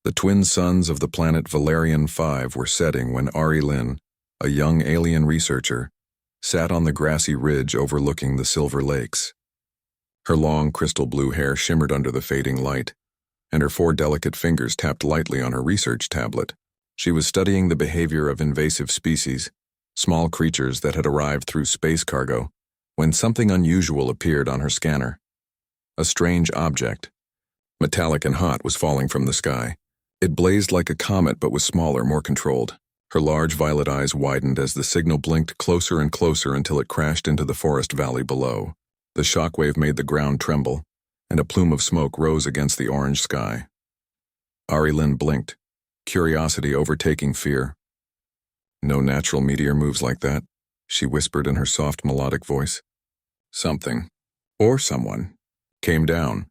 The twin suns of the planet Valerian 5 were setting when Ari Lynn, a young alien researcher, sat on the grassy ridge overlooking the Silver Lakes. Her long crystal blue hair shimmered under the fading light, and her 4 delicate fingers tapped lightly on her research tablet. She was studying the behavior of invasive species, small creatures that had arrived through space cargo, when something unusual appeared on her scanner. A strange object, metallic and hot, was falling from the sky. It blazed like a comet but was smaller, more controlled. Her large violet eyes widened as the signal blinked closer and closer until it crashed into the forest valley below. The shockwave made the ground tremble, and a plume of smoke rose against the orange sky. Ari Lynn blinked, curiosity overtaking fear. "No natural meteor moves like that," she whispered in her soft melodic voice. Something, or someone, came down.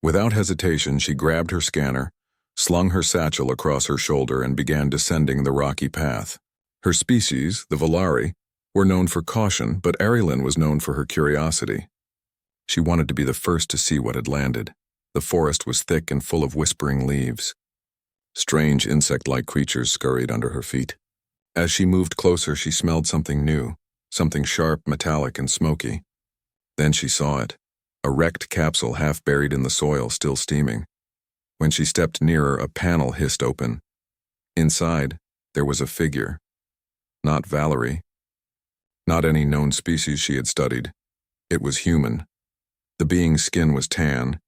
Without hesitation, she grabbed her scanner, slung her satchel across her shoulder, and began descending the rocky path. Her species, the Valari, were known for caution, but Ari Lynn was known for her curiosity. She wanted to be the first to see what had landed. The forest was thick and full of whispering leaves. Strange insect-like creatures scurried under her feet. As she moved closer, she smelled something new, something sharp, metallic, and smoky. Then she saw it, a wrecked capsule half buried in the soil, still steaming. When she stepped nearer, a panel hissed open. Inside, there was a figure. Not Valerie. Not any known species she had studied. It was human. The being's skin was tan,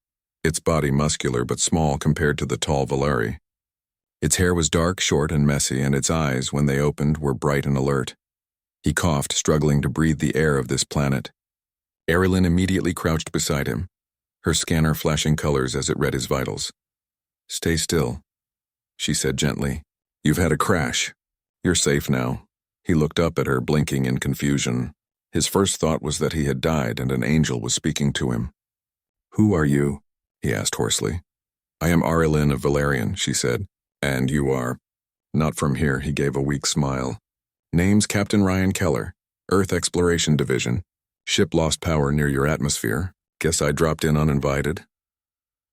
its body muscular but small compared to the tall Valeri. Its hair was dark, short, and messy, and its eyes, when they opened, were bright and alert. He coughed, struggling to breathe the air of this planet. Ari Lynn immediately crouched beside him, her scanner flashing colors as it read his vitals. "Stay still," she said gently. "You've had a crash. You're safe now." He looked up at her, blinking in confusion. His first thought was that he had died and an angel was speaking to him. "Who are you?" he asked hoarsely. "I am Ari Lynn of Valerian," she said. "And you are?" "Not from here," he gave a weak smile. "Name's Captain Ryan Keller, Earth Exploration Division. Ship lost power near your atmosphere. Guess I dropped in uninvited."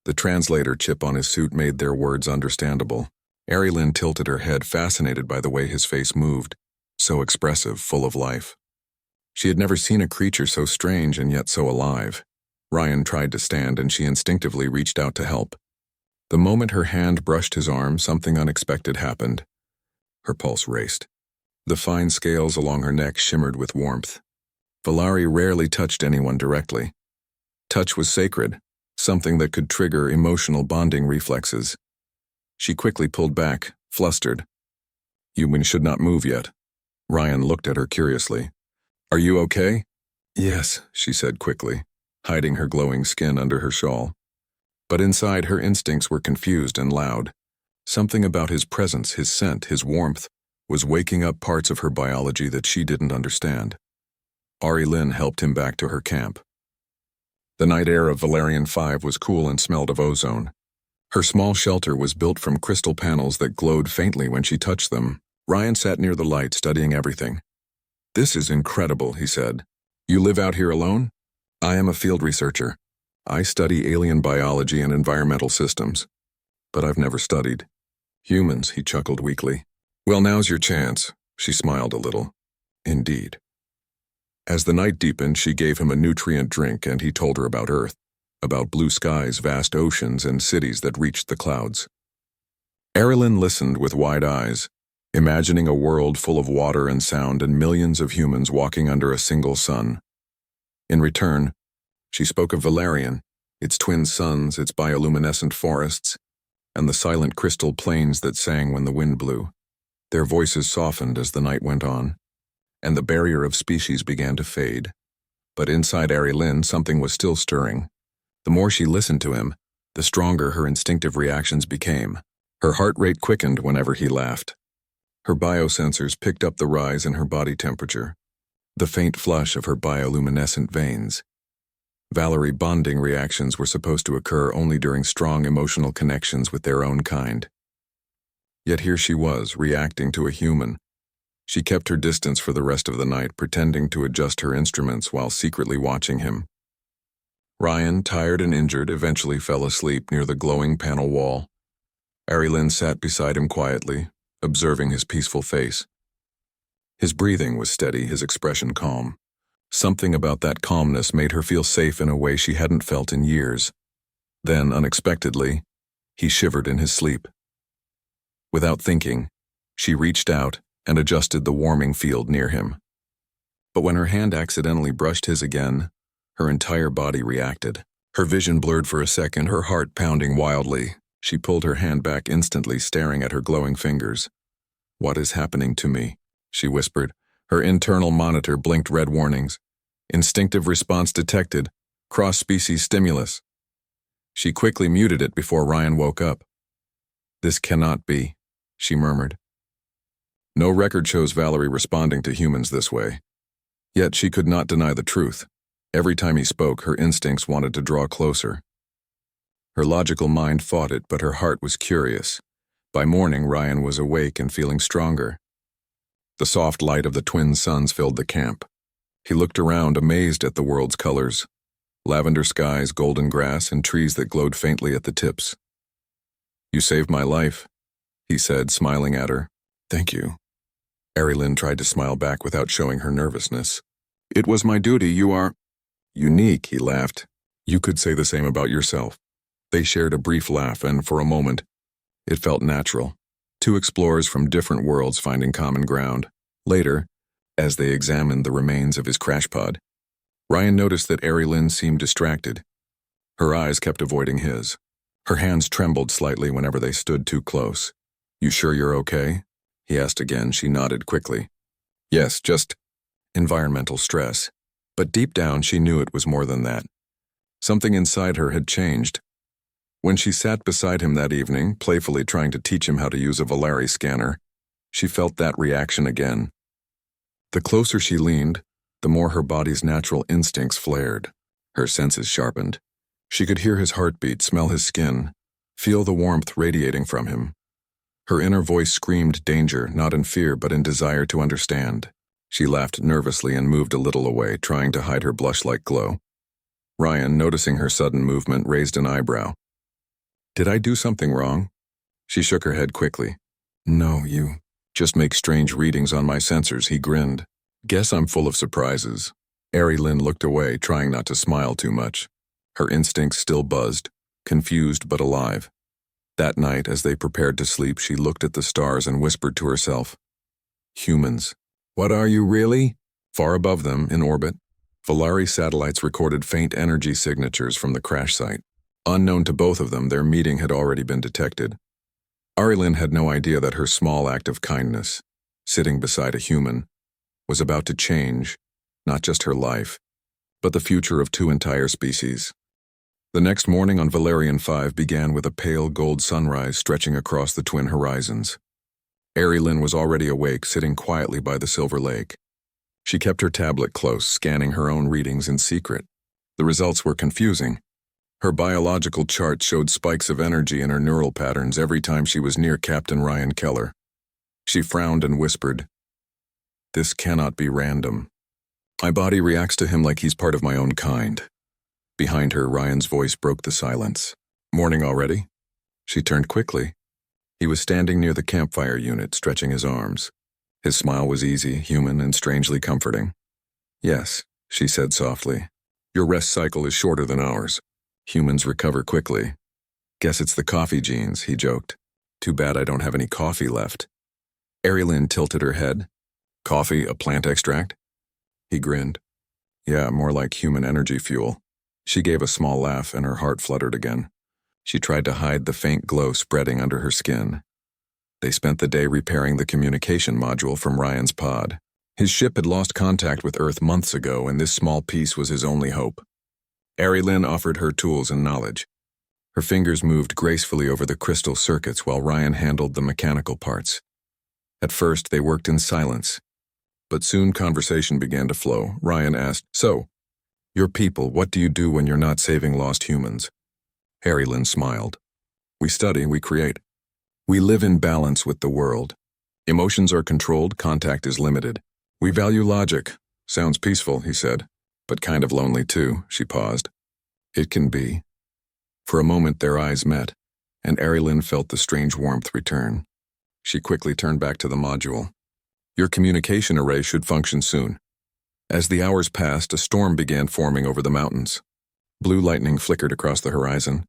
The translator chip on his suit made their words understandable. Ari Lynn tilted her head, fascinated by the way his face moved, so expressive, full of life. She had never seen a creature so strange and yet so alive. Ryan tried to stand, and she instinctively reached out to help. The moment her hand brushed his arm, something unexpected happened. Her pulse raced. The fine scales along her neck shimmered with warmth. Valari rarely touched anyone directly. Touch was sacred, something that could trigger emotional bonding reflexes. She quickly pulled back, flustered. "You should not move yet." Ryan looked at her curiously. "Are you okay?" "Yes," she said quickly, hiding her glowing skin under her shawl. But inside, her instincts were confused and loud. Something about his presence, his scent, his warmth, was waking up parts of her biology that she didn't understand. Ari Lynn helped him back to her camp. The night air of Valerian 5 was cool and smelled of ozone. Her small shelter was built from crystal panels that glowed faintly when she touched them. Ryan sat near the light, studying everything. "This is incredible," he said. "You live out here alone?" "I am a field researcher. I study alien biology and environmental systems. But I've never studied humans," he chuckled weakly. "Well, now's your chance." She smiled a little. "Indeed." As the night deepened, she gave him a nutrient drink, and he told her about Earth, about blue skies, vast oceans, and cities that reached the clouds. Ari Lynn listened with wide eyes, imagining a world full of water and sound and millions of humans walking under a single sun. In return, she spoke of Valerian, its twin suns, its bioluminescent forests, and the silent crystal plains that sang when the wind blew. Their voices softened as the night went on, and the barrier of species began to fade. But inside Ari Lynn, something was still stirring. The more she listened to him, the stronger her instinctive reactions became. Her heart rate quickened whenever he laughed. Her biosensors picked up the rise in her body temperature, the faint flush of her bioluminescent veins. Valerie bonding reactions were supposed to occur only during strong emotional connections with their own kind. Yet here she was, reacting to a human. She kept her distance for the rest of the night, pretending to adjust her instruments while secretly watching him. Ryan, tired and injured, eventually fell asleep near the glowing panel wall. Arilyn sat beside him quietly, observing his peaceful face. His breathing was steady, his expression calm. Something about that calmness made her feel safe in a way she hadn't felt in years. Then, unexpectedly, he shivered in his sleep. Without thinking, she reached out and adjusted the warming field near him. But when her hand accidentally brushed his again, her entire body reacted. Her vision blurred for a second, her heart pounding wildly. She pulled her hand back instantly, staring at her glowing fingers. "What is happening to me?" she whispered. Her internal monitor blinked red warnings. "Instinctive response detected. Cross-species stimulus." She quickly muted it before Ryan woke up. "This cannot be," she murmured. No record shows Valerie responding to humans this way. Yet she could not deny the truth. Every time he spoke, her instincts wanted to draw closer. Her logical mind fought it, but her heart was curious. By morning, Ryan was awake and feeling stronger. The soft light of the twin suns filled the camp. He looked around, amazed at the world's colors. Lavender skies, golden grass, and trees that glowed faintly at the tips. "You saved my life," he said, smiling at her. "Thank you." Arilyn tried to smile back without showing her nervousness. "It was my duty. You are unique," he laughed. "You could say the same about yourself." They shared a brief laugh, and for a moment, it felt natural. Two explorers from different worlds finding common ground. Later, as they examined the remains of his crash pod, Ryan noticed that Arilyn seemed distracted. Her eyes kept avoiding his. Her hands trembled slightly whenever they stood too close. "You sure you're okay?" he asked again. She nodded quickly. "Yes, just environmental stress." But deep down, she knew it was more than that. Something inside her had changed. When she sat beside him that evening, playfully trying to teach him how to use a Valeri scanner, she felt that reaction again. The closer she leaned, the more her body's natural instincts flared. Her senses sharpened. She could hear his heartbeat, smell his skin, feel the warmth radiating from him. Her inner voice screamed danger, not in fear, but in desire to understand. She laughed nervously and moved a little away, trying to hide her blush-like glow. Ryan, noticing her sudden movement, raised an eyebrow. "Did I do something wrong?" She shook her head quickly. "No, you just make strange readings on my sensors," he grinned. "Guess I'm full of surprises." Arilyn looked away, trying not to smile too much. Her instincts still buzzed, confused but alive. That night, as they prepared to sleep, she looked at the stars and whispered to herself, "Humans. What are you really?" Far above them, in orbit, Valeri satellites recorded faint energy signatures from the crash site. Unknown to both of them, their meeting had already been detected. Arilyn had no idea that her small act of kindness, sitting beside a human, was about to change, not just her life, but the future of two entire species. The next morning on Valerian 5 began with a pale gold sunrise stretching across the twin horizons. Arilyn was already awake, sitting quietly by the silver lake. She kept her tablet close, scanning her own readings in secret. The results were confusing. Her biological chart showed spikes of energy in her neural patterns every time she was near Captain Ryan Keller. She frowned and whispered, "This cannot be random. My body reacts to him like he's part of my own kind." Behind her, Ryan's voice broke the silence. "Morning already?" She turned quickly. He was standing near the campfire unit, stretching his arms. His smile was easy, human, and strangely comforting. "Yes," she said softly. "Your rest cycle is shorter than ours. Humans recover quickly." "Guess it's the coffee genes," he joked. "Too bad I don't have any coffee left." Arilyn tilted her head. "Coffee, a plant extract?" He grinned. "Yeah, more like human energy fuel." She gave a small laugh and her heart fluttered again. She tried to hide the faint glow spreading under her skin. They spent the day repairing the communication module from Ryan's pod. His ship had lost contact with Earth months ago, and this small piece was his only hope. Arilyn offered her tools and knowledge. Her fingers moved gracefully over the crystal circuits while Ryan handled the mechanical parts. At first, they worked in silence, but soon conversation began to flow. Ryan asked, "So, your people, what do you do when you're not saving lost humans?" Arilyn smiled. "We study, we create. We live in balance with the world. Emotions are controlled, contact is limited. We value logic." "Sounds peaceful," he said. "But kind of lonely too." She paused. "It can be." For a moment their eyes met, and Arilyn felt the strange warmth return. She quickly turned back to the module. Your communication array should function soon. As the hours passed, a storm began forming over the mountains. Blue lightning flickered across the horizon.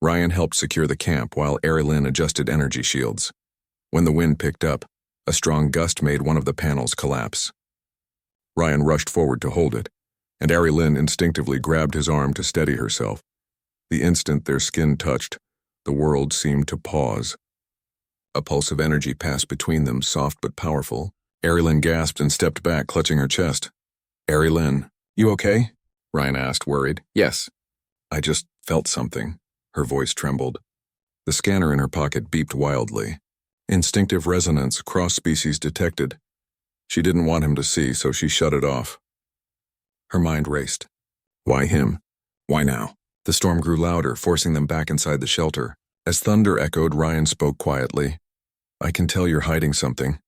Ryan helped secure the camp while Arilyn adjusted energy shields. When the wind picked up, a strong gust made one of the panels collapse. Ryan rushed forward to hold it, and Arilyn instinctively grabbed his arm to steady herself. The instant their skin touched, the world seemed to pause. A pulse of energy passed between them, soft but powerful. Arilyn gasped and stepped back, clutching her chest. Arilyn, you okay? Ryan asked, worried. Yes. I just felt something. Her voice trembled. The scanner in her pocket beeped wildly. Instinctive resonance, cross-species detected. She didn't want him to see, so she shut it off. Her mind raced. Why him? Why now? The storm grew louder, forcing them back inside the shelter. As thunder echoed, Ryan spoke quietly. I can tell you're hiding something.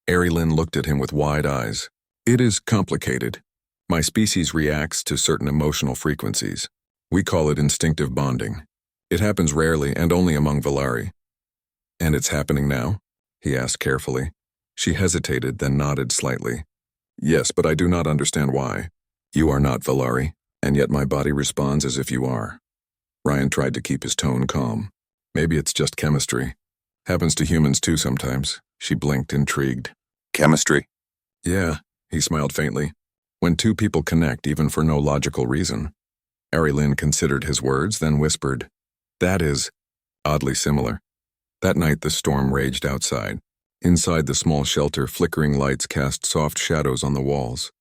Arilyn looked at him with wide eyes. It is complicated. My species reacts to certain emotional frequencies. We call it instinctive bonding. It happens rarely and only among Valari. And it's happening now? He asked carefully. She hesitated, then nodded slightly. Yes, but I do not understand why. You are not Valari, and yet my body responds as if you are. Ryan tried to keep his tone calm. Maybe it's just chemistry. Happens to humans too sometimes. She blinked, intrigued. Chemistry? Yeah, he smiled faintly. When two people connect, even for no logical reason. Arilyn considered his words, then whispered. That is oddly similar. That night the storm raged outside. Inside the small shelter, flickering lights cast soft shadows on the walls.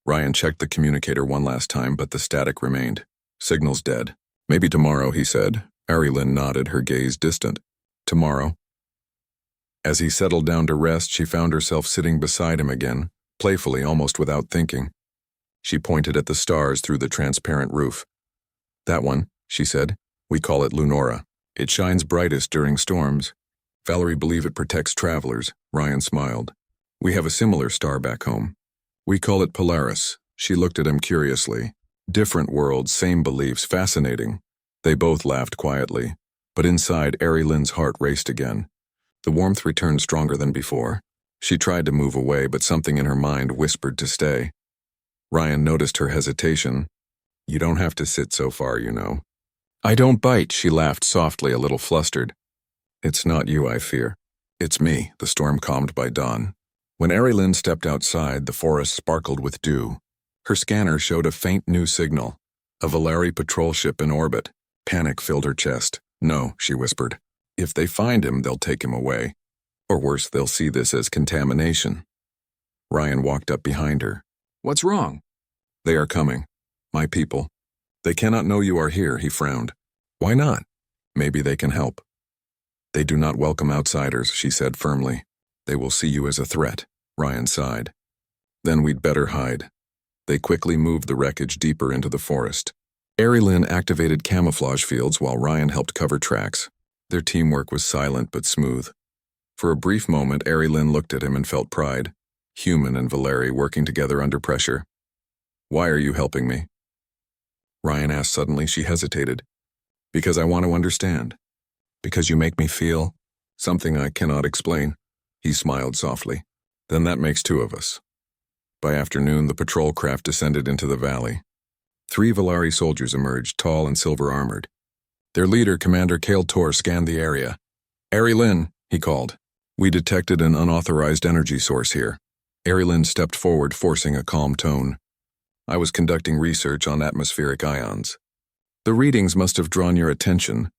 Ryan checked the communicator one last time, but the static remained. Signal's dead. Maybe tomorrow, he said. Arilyn nodded, her gaze distant. Tomorrow. As he settled down to rest, she found herself sitting beside him again, playfully, almost without thinking. She pointed at the stars through the transparent roof. That one, she said. We call it Lunora. It shines brightest during storms. Valerie believe it protects travelers. Ryan smiled. We have a similar star back home. We call it Polaris. She looked at him curiously. Different worlds, same beliefs, fascinating. They both laughed quietly, but inside Arilyn's heart raced again. The warmth returned stronger than before. She tried to move away, but something in her mind whispered to stay. Ryan noticed her hesitation. You don't have to sit so far, you know. I don't bite, she laughed softly, a little flustered. It's not you I fear. It's me, the storm calmed by dawn. When Arilyn stepped outside, the forest sparkled with dew. Her scanner showed a faint new signal. A Valari patrol ship in orbit. Panic filled her chest. No, she whispered. If they find him, they'll take him away. Or worse, they'll see this as contamination. Ryan walked up behind her. What's wrong? They are coming. My people. They cannot know you are here, he frowned. Why not? Maybe they can help. They do not welcome outsiders, she said firmly. They will see you as a threat, Ryan sighed. Then we'd better hide. They quickly moved the wreckage deeper into the forest. Arilyn activated camouflage fields while Ryan helped cover tracks. Their teamwork was silent but smooth. For a brief moment, Arilyn looked at him and felt pride. Human and Valari working together under pressure. Why are you helping me? Ryan asked suddenly. She hesitated. Because I want to understand. Because you make me feel something I cannot explain. He smiled softly. Then that makes two of us. By afternoon, the patrol craft descended into the valley. 3 Valari soldiers emerged, tall and silver-armored. Their leader, Commander Kale Tor, scanned the area. Arilyn, he called. We detected an unauthorized energy source here. Arilyn stepped forward, forcing a calm tone. I was conducting research on atmospheric ions. The readings must have drawn your attention.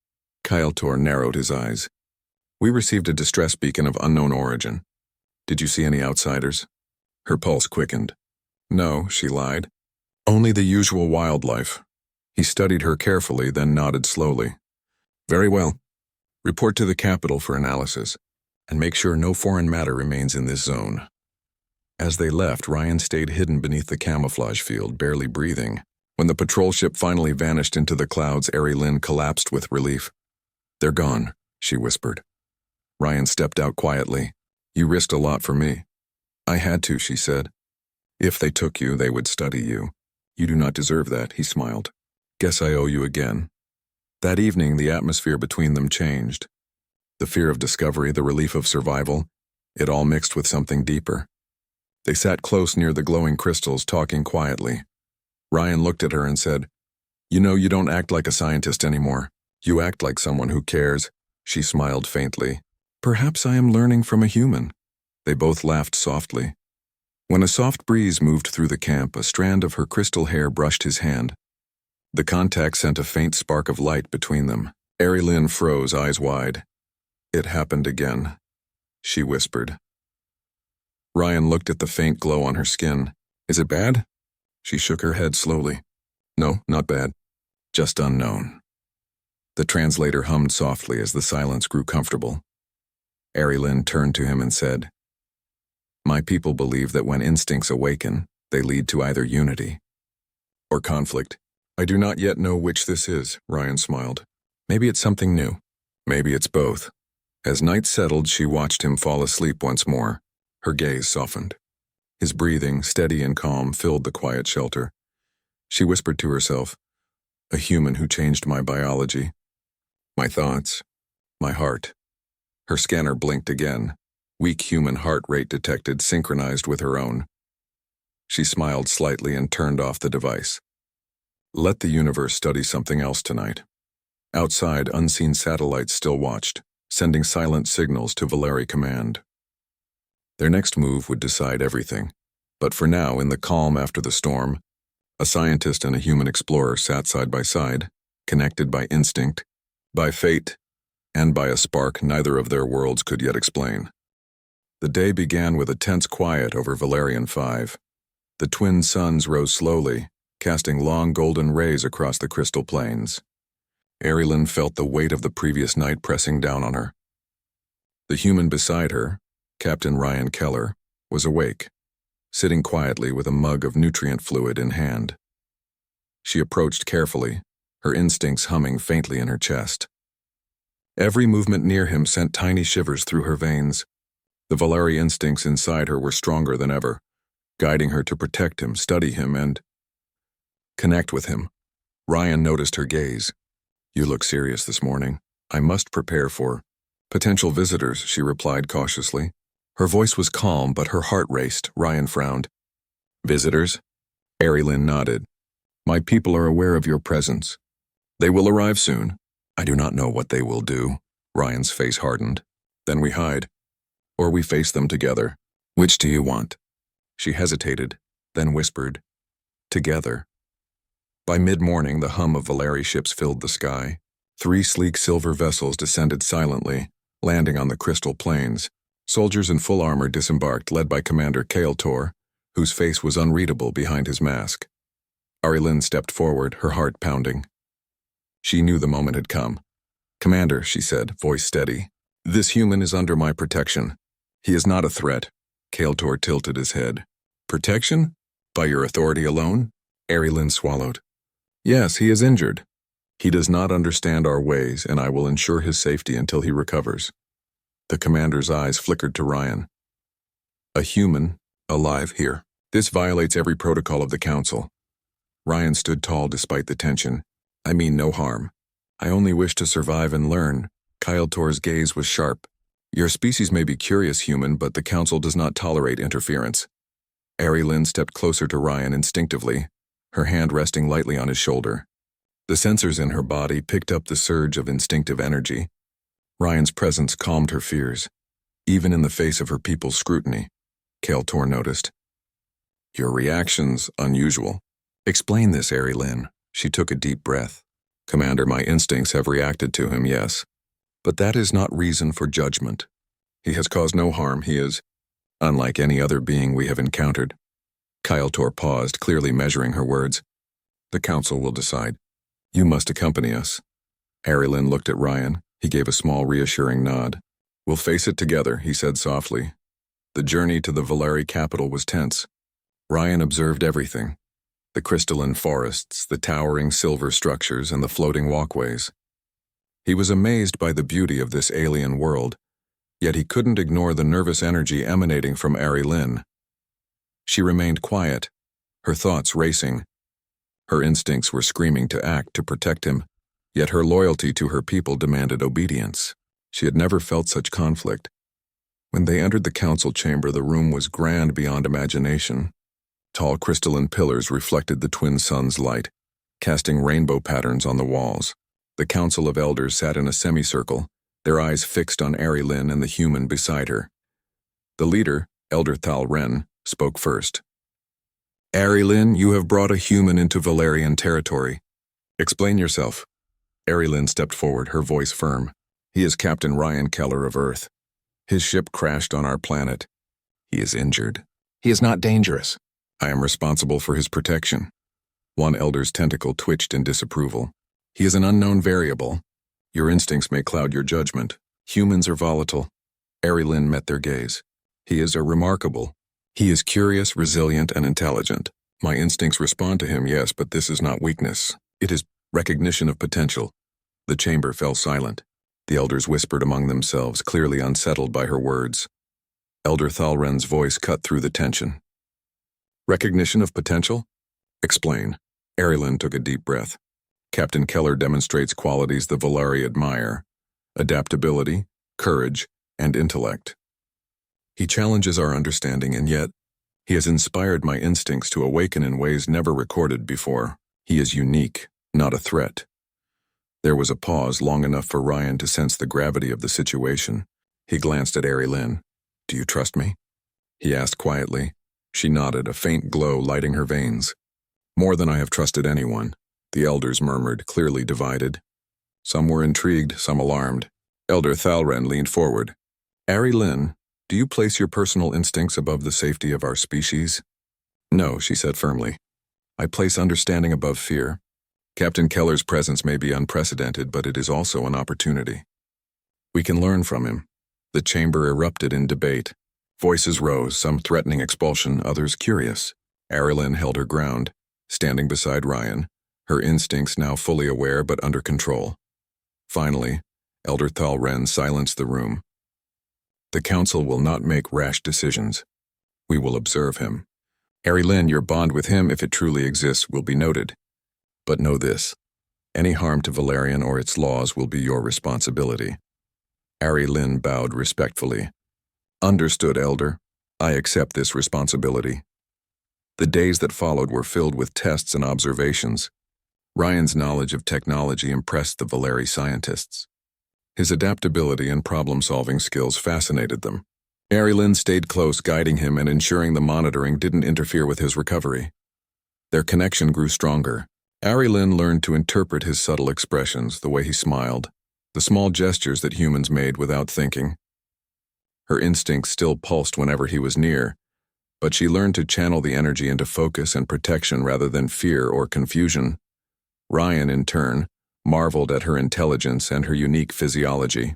Kyle Tor narrowed his eyes. We received a distress beacon of unknown origin. Did you see any outsiders? Her pulse quickened. No, she lied. Only the usual wildlife. He studied her carefully, then nodded slowly. Very well. Report to the capital for analysis, and make sure no foreign matter remains in this zone. As they left, Ryan stayed hidden beneath the camouflage field, barely breathing. When the patrol ship finally vanished into the clouds, Arilyn collapsed with relief. They're gone, she whispered. Ryan stepped out quietly. You risked a lot for me. I had to, she said. If they took you, they would study you. You do not deserve that, he smiled. Guess I owe you again. That evening, the atmosphere between them changed. The fear of discovery, the relief of survival, it all mixed with something deeper. They sat close near the glowing crystals, talking quietly. Ryan looked at her and said, "You know, you don't act like a scientist anymore. You act like someone who cares." She smiled faintly. "Perhaps I am learning from a human." They both laughed softly. When a soft breeze moved through the camp, a strand of her crystal hair brushed his hand. The contact sent a faint spark of light between them. Lynn froze, eyes wide. "It happened again," she whispered. Ryan looked at the faint glow on her skin. "Is it bad?" She shook her head slowly. "No, not bad. Just unknown." The translator hummed softly as the silence grew comfortable. Lynn turned to him and said, "My people believe that when instincts awaken, they lead to either unity or conflict. I do not yet know which this is," Ryan smiled. "Maybe it's something new. Maybe it's both." As night settled, she watched him fall asleep once more. Her gaze softened. His breathing, steady and calm, filled the quiet shelter. She whispered to herself, "A human who changed my biology, my thoughts, my heart." Her scanner blinked again. Weak human heart rate detected, synchronized with her own. She smiled slightly and turned off the device. Let the universe study something else tonight. Outside, unseen satellites still watched, sending silent signals to Valeri Command. Their next move would decide everything. But for now, in the calm after the storm, a scientist and a human explorer sat side by side, connected by instinct, by fate, and by a spark neither of their worlds could yet explain. The day began with a tense quiet over Valerian 5. The twin suns rose slowly, casting long golden rays across the crystal plains. Lynn felt the weight of the previous night pressing down on her. The human beside her, Captain Ryan Keller, was awake, sitting quietly with a mug of nutrient fluid in hand. She approached carefully, her instincts humming faintly in her chest. Every movement near him sent tiny shivers through her veins. The Valeri instincts inside her were stronger than ever, guiding her to protect him, study him, and connect with him. Ryan noticed her gaze. "You look serious this morning. I must prepare for potential visitors," she replied cautiously. Her voice was calm, but her heart raced. Ryan frowned. "Visitors?" Lynn nodded. "My people are aware of your presence. They will arrive soon. I do not know what they will do." Ryan's face hardened. "Then we hide. Or we face them together. Which do you want?" She hesitated, then whispered, "Together." By mid-morning, the hum of Valeri ships filled the sky. 3 sleek silver vessels descended silently, landing on the crystal plains. Soldiers in full armor disembarked, led by Commander Kael'tor, whose face was unreadable behind his mask. Lynn stepped forward, her heart pounding. She knew the moment had come. "Commander," she said, voice steady, "this human is under my protection. He is not a threat." Kael'tor tilted his head. "Protection? By your authority alone?" Lynn swallowed. "Yes, he is injured. He does not understand our ways, and I will ensure his safety until he recovers." The commander's eyes flickered to Ryan. "A human, alive here. This violates every protocol of the Council." Ryan stood tall despite the tension. "I mean no harm. I only wish to survive and learn." Kael'tor's gaze was sharp. "Your species may be curious, human, but the Council does not tolerate interference." Lynn stepped closer to Ryan instinctively, her hand resting lightly on his shoulder. The sensors in her body picked up the surge of instinctive energy. Ryan's presence calmed her fears, even in the face of her people's scrutiny. Kael'tor noticed. "Your reaction's unusual." "Explain this, Lynn." She took a deep breath. "Commander, my instincts have reacted to him, yes. But that is not reason for judgment. He has caused no harm. He is unlike any other being we have encountered." Kael'tor paused, clearly measuring her words. "The Council will decide. You must accompany us." Lynn looked at Ryan. He gave a small, reassuring nod. "We'll face it together," he said softly. The journey to the Valeri capital was tense. Ryan observed everything. The crystalline forests, the towering silver structures, and the floating walkways. He was amazed by the beauty of this alien world, yet he couldn't ignore the nervous energy emanating from Lynn. She remained quiet, her thoughts racing. Her instincts were screaming to act, to protect him, Yet her loyalty to her people demanded obedience. She had never felt such conflict. When they entered the council chamber, the room was grand beyond imagination. Tall crystalline pillars reflected the twin suns' light, casting rainbow patterns on the walls. The council of elders sat in a semicircle, their eyes fixed on Arilyn and the human beside her. The leader, Elder Thalren, spoke first. Arilyn, you have brought a human into Valerian territory. Explain yourself. Arilyn stepped forward, her voice firm. He is Captain Ryan Keller of Earth. His ship crashed on our planet. He is injured. He is not dangerous. I am responsible for his protection. One elder's tentacle twitched in disapproval. He is an unknown variable. Your instincts may cloud your judgment. Humans are volatile. Arilyn met their gaze. He is remarkable. He is curious, resilient, and intelligent. My instincts respond to him, yes, but this is not weakness. It is recognition of potential. The chamber fell silent. The elders whispered among themselves, clearly unsettled by her words. Elder Thalren's voice cut through the tension. Recognition of potential? Explain. Arilyn took a deep breath. Captain Keller demonstrates qualities the Valeri admire: adaptability, courage, and intellect. He challenges our understanding, and yet, he has inspired my instincts to awaken in ways never recorded before. He is unique, not a threat. There was a pause long enough for Ryan to sense the gravity of the situation. He glanced at Arilyn. Do you trust me? He asked quietly. She nodded, a faint glow lighting her veins. More than I have trusted anyone, the elders murmured, clearly divided. Some were intrigued, some alarmed. Elder Thalren leaned forward. Arilyn, do you place your personal instincts above the safety of our species? No, she said firmly. I place understanding above fear. Captain Keller's presence may be unprecedented, but it is also an opportunity. We can learn from him. The chamber erupted in debate. Voices rose, some threatening expulsion, others curious. Arilyn held her ground, standing beside Ryan, her instincts now fully aware but under control. Finally, Elder Thalren silenced the room. The council will not make rash decisions. We will observe him. Arilyn, your bond with him, if it truly exists, will be noted. But know this, any harm to Valerian or its laws will be your responsibility. Arilyn bowed respectfully. Understood, Elder. I accept this responsibility. The days that followed were filled with tests and observations. Ryan's knowledge of technology impressed the Valeri scientists. His adaptability and problem-solving skills fascinated them. Arilyn stayed close, guiding him and ensuring the monitoring didn't interfere with his recovery. Their connection grew stronger. Arilyn learned to interpret his subtle expressions, the way he smiled, the small gestures that humans made without thinking. Her instincts still pulsed whenever he was near, but she learned to channel the energy into focus and protection rather than fear or confusion. Ryan, in turn, marveled at her intelligence and her unique physiology.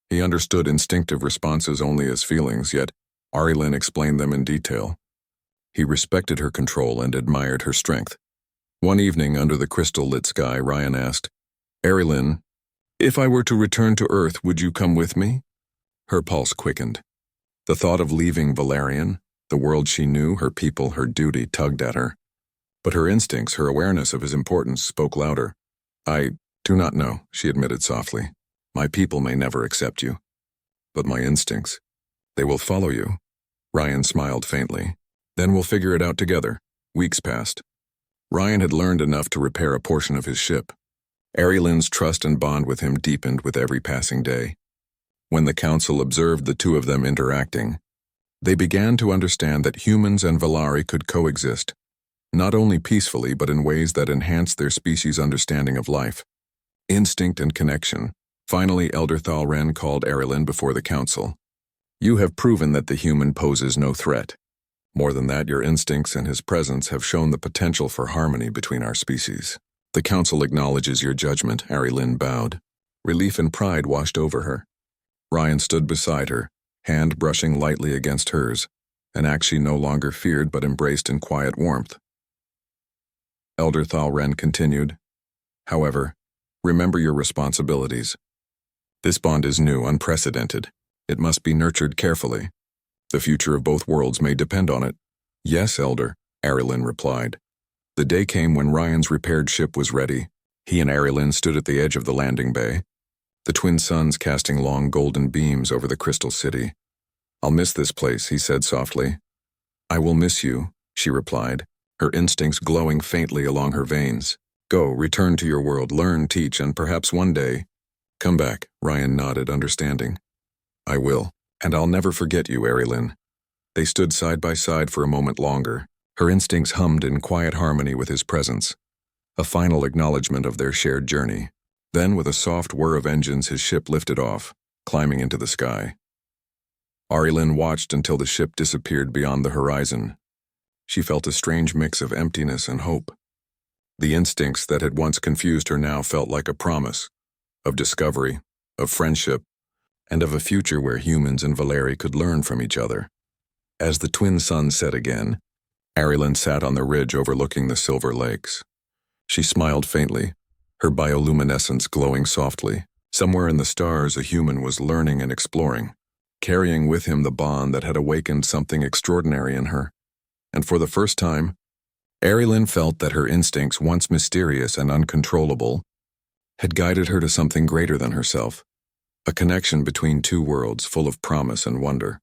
He understood instinctive responses only as feelings, yet Arilyn explained them in detail. He respected her control and admired her strength. One evening, under the crystal-lit sky, Ryan asked, Arilyn, if I were to return to Earth, would you come with me? Her pulse quickened. The thought of leaving Valerian, the world she knew, her people, her duty, tugged at her. But her instincts, her awareness of his importance, spoke louder. I do not know, she admitted softly. My people may never accept you. But my instincts, they will follow you. Ryan smiled faintly. Then we'll figure it out together. Weeks passed. Ryan had learned enough to repair a portion of his ship. Arilyn's trust and bond with him deepened with every passing day. When the council observed the two of them interacting, they began to understand that humans and Valeri could coexist, not only peacefully but in ways that enhanced their species' understanding of life. Instinct and connection. Finally, Elder Thalren called Arilyn before the council. You have proven that the human poses no threat. More than that, your instincts and his presence have shown the potential for harmony between our species. The council acknowledges your judgment, Arilyn bowed. Relief and pride washed over her. Ryan stood beside her, hand brushing lightly against hers, an act she no longer feared but embraced in quiet warmth. Elder Thalren continued, however, remember your responsibilities. This bond is new, unprecedented. It must be nurtured carefully. The future of both worlds may depend on it. Yes, Elder, Arilyn replied. The day came when Ryan's repaired ship was ready. He and Arilyn stood at the edge of the landing bay, the twin suns casting long golden beams over the crystal city. "I'll miss this place," he said softly. "I will miss you," she replied, her instincts glowing faintly along her veins. "Go, return to your world, learn, teach, and perhaps one day—" "Come back," Ryan nodded, understanding. "I will, and I'll never forget you, Arilyn." They stood side by side for a moment longer. Her instincts hummed in quiet harmony with his presence, a final acknowledgement of their shared journey. Then, with a soft whir of engines, his ship lifted off, climbing into the sky. Arilyn watched until the ship disappeared beyond the horizon. She felt a strange mix of emptiness and hope. The instincts that had once confused her now felt like a promise of discovery, of friendship, and of a future where humans and Valeri could learn from each other. As the twin suns set again, Arilyn sat on the ridge overlooking the silver lakes. She smiled faintly, her bioluminescence glowing softly. Somewhere in the stars, a human was learning and exploring, carrying with him the bond that had awakened something extraordinary in her. And for the first time, Arilyn felt that her instincts, once mysterious and uncontrollable, had guided her to something greater than herself, a connection between two worlds full of promise and wonder.